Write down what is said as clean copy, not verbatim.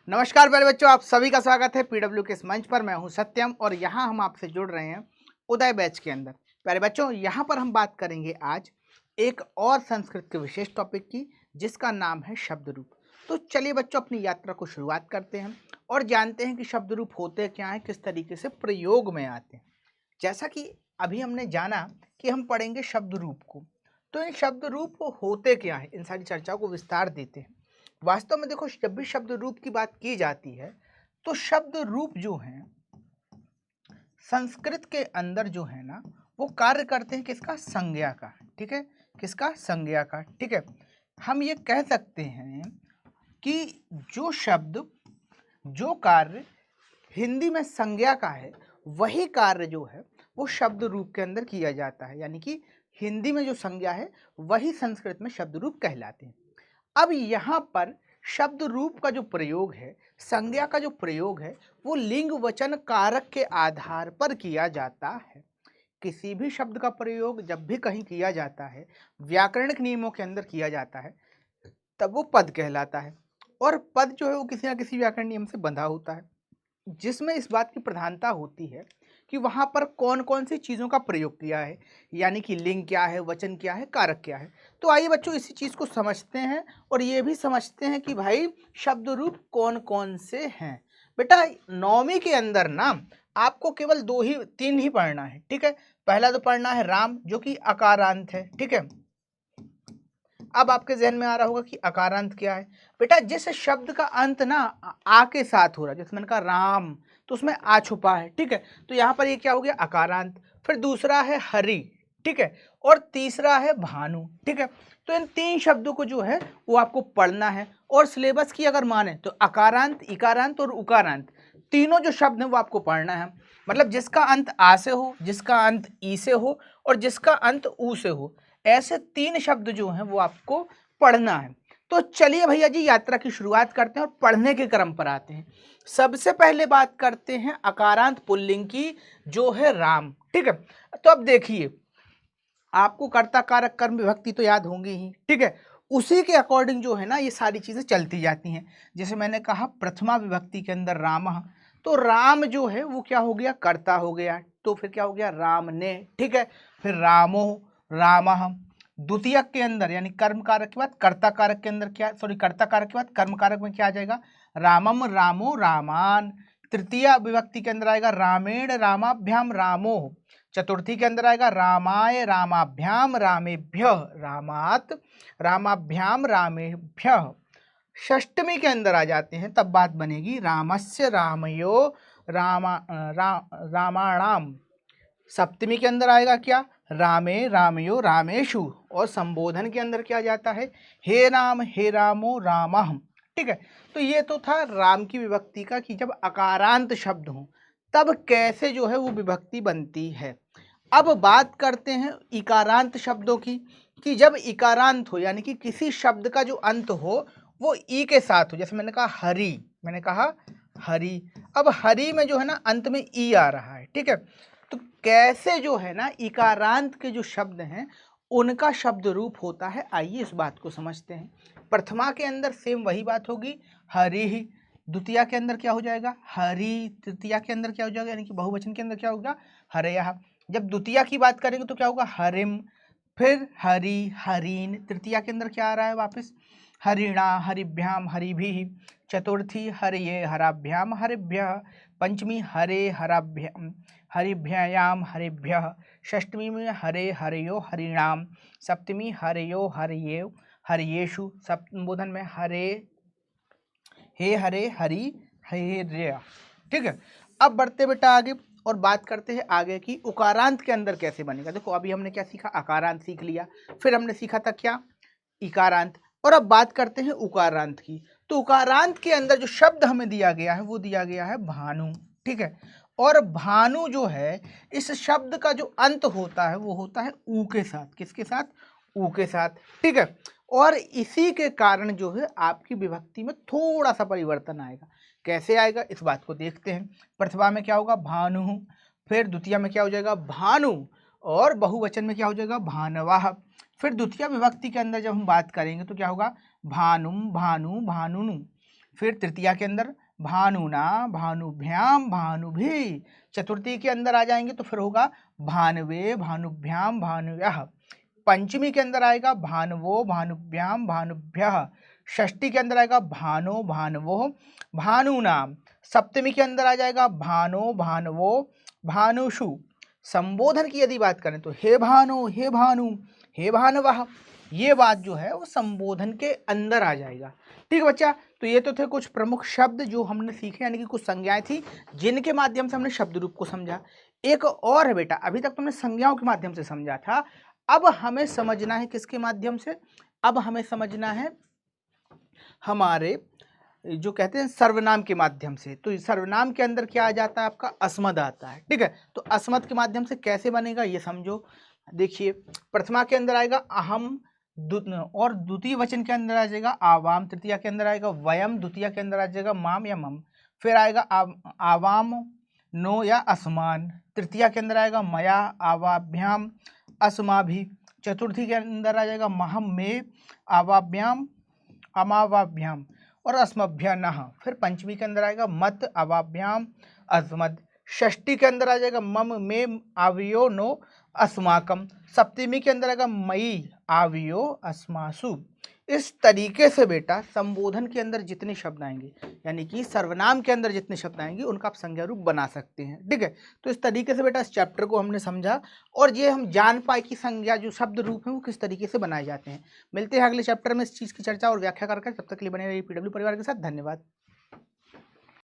नमस्कार प्यारे बच्चों, आप सभी का स्वागत है पीडब्ल्यू के इस मंच पर। मैं हूं सत्यम और यहां हम आपसे जुड़ रहे हैं उदय बैच के अंदर। प्यारे बच्चों, यहां पर हम बात करेंगे आज एक और संस्कृत के विशेष टॉपिक की, जिसका नाम है शब्द रूप। तो चलिए बच्चों, अपनी यात्रा को शुरुआत करते हैं और जानते हैं कि शब्द रूप होते क्या हैं, किस तरीके से प्रयोग में आते हैं। जैसा कि अभी हमने जाना कि हम पढ़ेंगे शब्द रूप को, तो इन शब्द रूप होते क्या है, इन सारी चर्चाओं को विस्तार देते हैं। वास्तव में देखो, जब भी शब्द रूप की बात की जाती है तो शब्द रूप जो हैं संस्कृत के अंदर जो है ना, वो कार्य करते हैं किसका? संज्ञा का। ठीक है, किसका? संज्ञा का। ठीक है, हम ये कह सकते हैं कि जो शब्द, जो कार्य हिंदी में संज्ञा का है, वही कार्य जो है वो शब्द रूप के अंदर किया जाता है। यानी कि हिंदी में जो संज्ञा है वही संस्कृत में शब्द रूप कहलाते हैं। अब यहाँ पर शब्द रूप का जो प्रयोग है, संज्ञा का जो प्रयोग है, वो लिंग वचन कारक के आधार पर किया जाता है। किसी भी शब्द का प्रयोग जब भी कहीं किया जाता है, व्याकरणिक नियमों के अंदर किया जाता है, तब वो पद कहलाता है। और पद जो है वो किसी ना किसी व्याकरण नियम से बंधा होता है, जिसमें इस बात की प्रधानता होती है कि वहाँ पर कौन कौन सी चीज़ों का प्रयोग किया है, यानी कि लिंग क्या है, वचन क्या है, कारक क्या है। तो आइए बच्चों, इसी चीज़ को समझते हैं और ये भी समझते हैं कि भाई शब्द रूप कौन कौन से हैं। बेटा, नौवीं के अंदर ना आपको केवल तीन ही पढ़ना है। ठीक है, पहला तो पढ़ना है राम, जो कि अकारांत है। ठीक है, अब आपके जहन में आ रहा होगा कि अकारांत क्या है। बेटा, जिस शब्द का अंत ना आ के साथ हो रहा है, जैसे मैंने कहा राम, तो उसमें आ छुपा है। ठीक है, तो यहाँ पर ये क्या हो गया? अकारांत। फिर दूसरा है हरि, ठीक है, और तीसरा है भानु। ठीक है, तो इन तीन शब्दों को जो है वो आपको पढ़ना है। और सिलेबस की अगर माने तो अकारांत, इकारांत और उकारांत, तीनों जो शब्द हैं वो आपको पढ़ना है। मतलब जिसका अंत आ से हो, जिसका अंत ई से हो और जिसका अंत ऊ से हो, ऐसे तीन शब्द जो हैं वो आपको पढ़ना है। तो चलिए भैया जी, यात्रा की शुरुआत करते हैं और पढ़ने के क्रम पर आते हैं। सबसे पहले बात करते हैं अकारांत पुल्लिंग की, जो है राम। ठीक है, तो अब देखिए, आपको कर्ता कारक कर्म विभक्ति तो याद होंगी ही। ठीक है, उसी के अकॉर्डिंग जो है ना ये सारी चीजें चलती जाती हैं। जैसे मैंने कहा प्रथमा विभक्ति के अंदर राम, तो राम जो है वो क्या हो गया? कर्ता हो गया। तो फिर क्या हो गया? राम ने। ठीक है, फिर रामो, रामः। द्वितीयक के अंदर यानी कर्म कारक के बाद कर्ता कारक के अंदर क्या, सॉरी, कर्ता कारक के बाद कर्म कारक में क्या आ जाएगा? रामम, रामो, रामान। तृतीय विभक्ति के अंदर आएगा रामेण, रामाभ्याम, रामो। चतुर्थी के अंदर आएगा रामाय, रामाभ्याम, रामेभ्य, रामात, रामाभ्याम, रामेभ्य। षष्टमी के अंदर आ जाते हैं, तब बात बनेगी रामस्य, रामयो, रामाणाम। सप्तमी के अंदर आएगा क्या? रामे, रामयो, रामेशु। और संबोधन के अंदर क्या जाता है? हे राम, हे रामो, रामः। ठीक है, तो ये तो था राम की विभक्ति का कि जब अकारांत शब्द हो तब कैसे जो है वो विभक्ति बनती है। अब बात करते हैं इकारांत शब्दों की, कि जब इकारांत हो यानी कि किसी शब्द का जो अंत हो वो ई के साथ हो। जैसे मैंने कहा हरि, मैंने कहा हरि। अब हरि में जो है ना अंत में ई आ रहा है। ठीक है, तो कैसे जो है ना इकारांत के जो शब्द हैं उनका शब्द रूप होता है, आइए इस बात को समझते हैं। प्रथमा के अंदर सेम वही बात होगी, हरि। द्वितीया के अंदर क्या हो जाएगा? हरि। तृतीया के अंदर क्या हो जाएगा, यानी कि बहुवचन के अंदर क्या होगा? हरयः। जब द्वितीया की बात करेंगे तो क्या होगा? हरिम। फिर हरि, हरीन। तृतीया के अंदर क्या आ रहा है वापस? हरिणा, हरिभ्याम, हरिभिः। चतुर्थी हरये, हराभ्याम, हरिभ्यः। पंचमी हरे, हराभ्याम, हरिभ्यायाम, हरिभ्यः। षष्टमी में हरे, हरयो, हरिणाम। सप्तमी हरयो, हरये, हरयेषु। संबोधन में हरे, हे हरे, हरि, हेर्य। ठीक है, अब बढ़ते बेटा आगे और बात करते हैं आगे की उकारांत के अंदर कैसे बनेगा। देखो, अभी हमने क्या सीखा? अकारांत सीख लिया, फिर हमने सीखा था क्या? इकारांत। और अब बात करते हैं उकारांत की। तो उकारांत के अंदर जो शब्द हमें दिया गया है वो दिया गया है भानु। ठीक है, और भानु जो है इस शब्द का जो अंत होता है वो होता है ऊ के साथ। किसके साथ? ऊ के साथ। ठीक है, और इसी के कारण जो है आपकी विभक्ति में थोड़ा सा परिवर्तन आएगा। कैसे आएगा इस बात को देखते हैं। प्रथमा में क्या होगा? भानु। फिर द्वितीय में क्या हो जाएगा? भानु। और बहुवचन में क्या हो जाएगा? भानवाः। फिर द्वितीय विभक्ति के अंदर जब हम बात करेंगे तो क्या होगा? भानुम, भानु, भानुनु। फिर तृतीया के अंदर भानुना, भानुभ्याम, भानुभी। चतुर्थी के अंदर आ जाएंगे तो फिर होगा भानवे, भानुभ्याम, भानुव्यः। पंचमी के अंदर आएगा भानवो, भानुभ्याम, भानुभ्यः। षष्ठी के अंदर आएगा भानो, भानवो, भानुनाम। सप्तमी के अंदर आ जाएगा भानो, भानवो, भानुषु। संबोधन की यदि बात करें तो हे भानु, हे भानु, हे भानवः, ये बात जो है वो संबोधन के अंदर आ जाएगा। ठीक है बच्चा, तो ये तो थे कुछ प्रमुख शब्द जो हमने सीखे, यानी कि कुछ संज्ञाएं थी जिनके माध्यम से हमने शब्द रूप को समझा। एक और है बेटा, अभी तक तुमने संज्ञाओं के माध्यम से समझा था, अब हमें समझना है किसके माध्यम से? अब हमें समझना है हमारे जो कहते हैं सर्वनाम के माध्यम से। तो सर्वनाम के अंदर क्या आ जाता है आपका? अस्मद आता है। ठीक है, तो अस्मद के माध्यम से कैसे बनेगा ये समझो। देखिए, प्रथमा के अंदर आएगा अहम, और द्वितीय वचन के अंदर आ जाएगा आवाम, तृतीया के अंदर आएगा वयम, द्वितीया के अंदर आ जाएगा माम या मम, फिर आएगा आवाम, नो या असमान, तृतीया के अंदर आएगा मया, आवाभ्याम, अस्माभि, चतुर्थी के अंदर आ जाएगा महम, में, आवाभ्याम, अमावाभ्याम और अस्मभ्यानः। फिर पंचमी के अंदर आएगा मत, अवाभ्याम, अस्मद। षष्ठी के अंदर आ जाएगा मम, में, आवियो, नो, अस्माकम। सप्तमी के अंदर आएगा मई, आवियो, अस्मासु। इस तरीके से बेटा संबोधन के अंदर जितने शब्द आएंगे, यानी कि सर्वनाम के अंदर जितने शब्द आएंगे, उनका आप संज्ञा रूप बना सकते हैं। ठीक है, तो इस तरीके से बेटा इस चैप्टर को हमने समझा, और ये हम जान पाए कि संज्ञा जो शब्द रूप है वो किस तरीके से बनाए जाते हैं। मिलते हैं अगले चैप्टर में इस चीज़ की चर्चा और व्याख्या करके, तब तक के लिए बने रहिए PW परिवार के साथ। धन्यवाद।